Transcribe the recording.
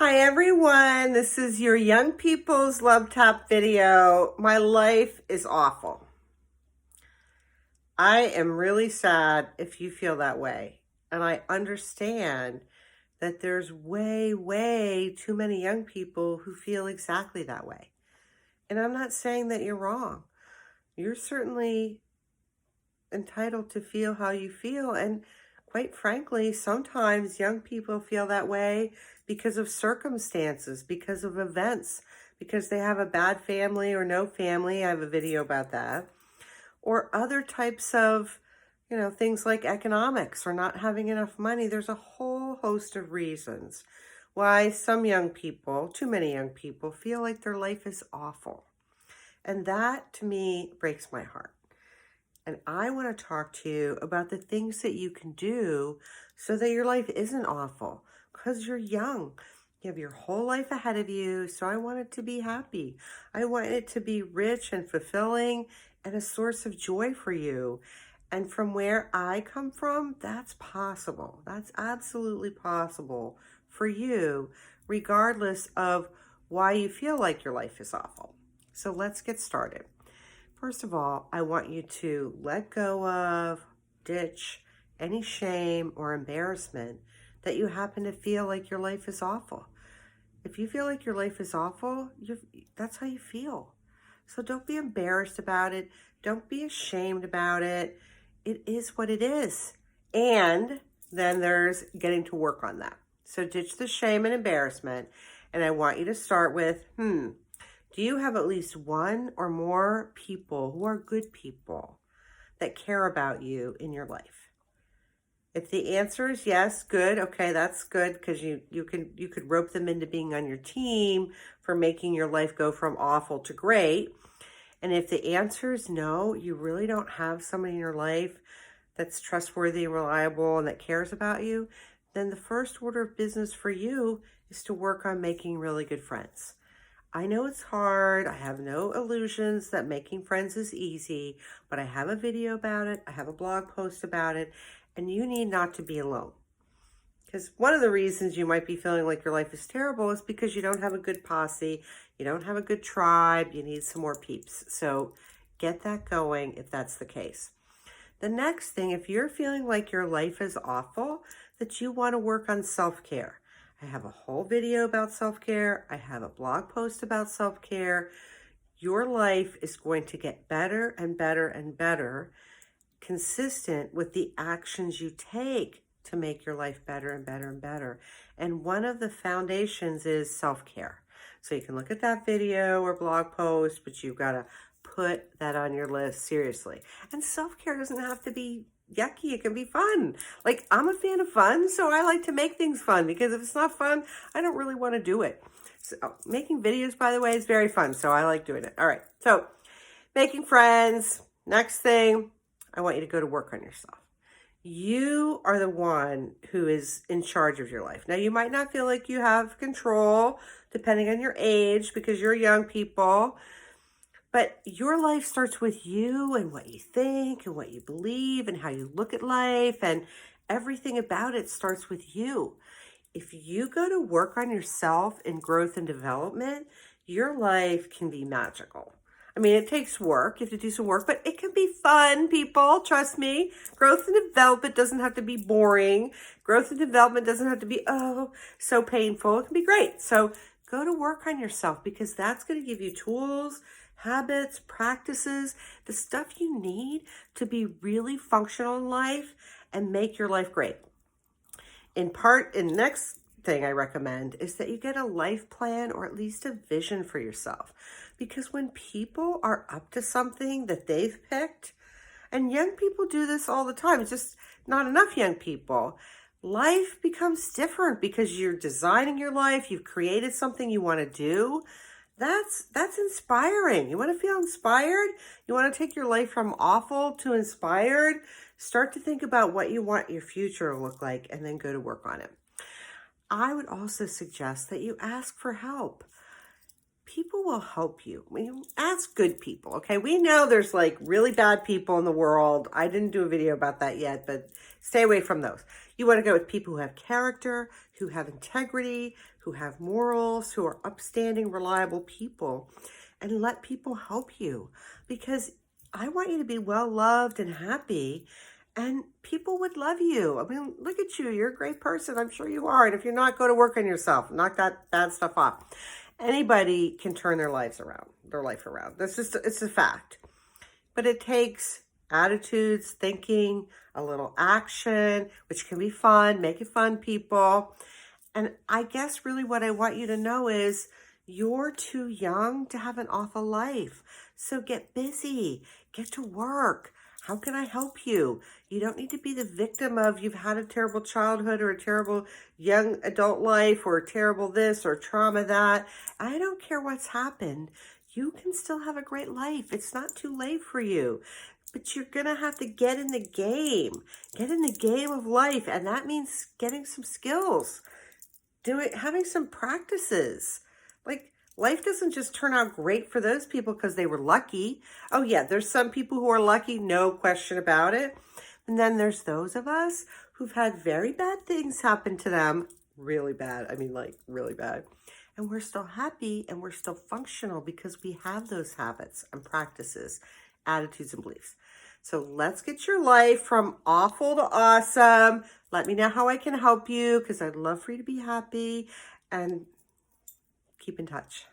Hi everyone, this is your Young People's Love Tap video. My life is awful. I am really sad if you feel that way. And I understand that there's way too many young people who feel exactly that way. And I'm not saying that you're wrong. You're certainly entitled to feel how you feel. And quite frankly, sometimes young people feel that way because of circumstances, because of events, because they have a bad family or no family. I have a video about that. Or other types of, things like economics or not having enough money. There's a whole host of reasons why some young people, too many young people, feel like their life is awful. And that, to me, breaks my heart. And I want to talk to you about the things that you can do so that your life isn't awful, because you're young. You have your whole life ahead of you, so I want it to be happy. I want it to be rich and fulfilling and a source of joy for you. And from where I come from, that's possible. That's absolutely possible for you, regardless of why you feel like your life is awful. So let's get started. First of all, I want you to let go of, ditch any shame or embarrassment that you happen to feel like your life is awful. If you feel like your life is awful, that's how you feel. So don't be embarrassed about it. Don't be ashamed about it. It is what it is. And then there's getting to work on that. So ditch the shame and embarrassment. And I want you to start with, do you have at least one or more people who are good people that care about you in your life? If the answer is yes, good. Okay, that's good, because you could rope them into being on your team for making your life go from awful to great. And if the answer is no, you really don't have somebody in your life that's trustworthy and reliable and that cares about you, then the first order of business for you is to work on making really good friends. I know it's hard. I have no illusions that making friends is easy, but I have a video about it. I have a blog post about it, and you need not to be alone. Because one of the reasons you might be feeling like your life is terrible is because you don't have a good posse, you don't have a good tribe, you need some more peeps. So get that going if that's the case. The next thing, if you're feeling like your life is awful, that you want to work on self-care. I have a whole video about self-care. I have a blog post about self-care. Your life is going to get better and better and better, consistent with the actions you take to make your life better and better and better. And one of the foundations is self-care. So you can look at that video or blog post, but you've got to put that on your list seriously. And self-care doesn't have to be yucky. It can be fun. Like, I'm a fan of fun, so I like to make things fun, because if it's not fun, I don't really want to do it. So making videos, by the way, is very fun, so I like doing it. All right, so making friends. Next thing, I want you to go to work on yourself. You are the one who is in charge of your life. Now, you might not feel like you have control, depending on your age, because you're young people. But your life starts with you and what you think and what you believe and how you look at life, and everything about it starts with you. If you go to work on yourself in growth and development, your life can be magical. I mean, it takes work. You have to do some work, but it can be fun, people. Trust me. Growth and development doesn't have to be boring. Growth and development doesn't have to be, so painful. It can be great. So go to work on yourself, because that's going to give you tools, habits, practices, the stuff you need to be really functional in life and make your life great. Next thing I recommend is that you get a life plan, or at least a vision for yourself. Because when people are up to something that they've picked, and young people do this all the time, it's just not enough young people, life becomes different because you're designing your life, you've created something you want to do. That's inspiring. You want to feel inspired? You want to take your life from awful to inspired? Start to think about what you want your future to look like, and then go to work on it. I would also suggest that you ask for help. people will help you. I mean, ask good people, okay? We know there's like really bad people in the world. I didn't do a video about that yet, but stay away from those. You want to go with people who have character, who have integrity, who have morals, who are upstanding, reliable people, and let people help you, because I want you to be well loved and happy, and people would love you. I mean, look at you. You're a great person. I'm sure you are. And if you're not, go to work on yourself. Knock that bad stuff off. Anybody can turn their life around. It's a fact. But it takes attitudes, thinking, a little action, which can be fun. Make it fun, people. And I guess really what I want you to know is you're too young to have an awful life. So get busy, get to work. How can I help you? You don't need to be the victim of you've had a terrible childhood or a terrible young adult life or terrible this or trauma that. I don't care what's happened. You can still have a great life. It's not too late for you. But you're going to have to get in the game. Get in the game of life. And that means getting some skills. Having some practices. Like, life doesn't just turn out great for those people because they were lucky. Oh yeah, there's some people who are lucky, no question about it. And then there's those of us who've had very bad things happen to them. Really bad. I mean, like, really bad. And we're still happy and we're still functional because we have those habits and practices, attitudes and beliefs. So let's get your life from awful to awesome. Let me know how I can help you, because I'd love for you to be happy, and keep in touch.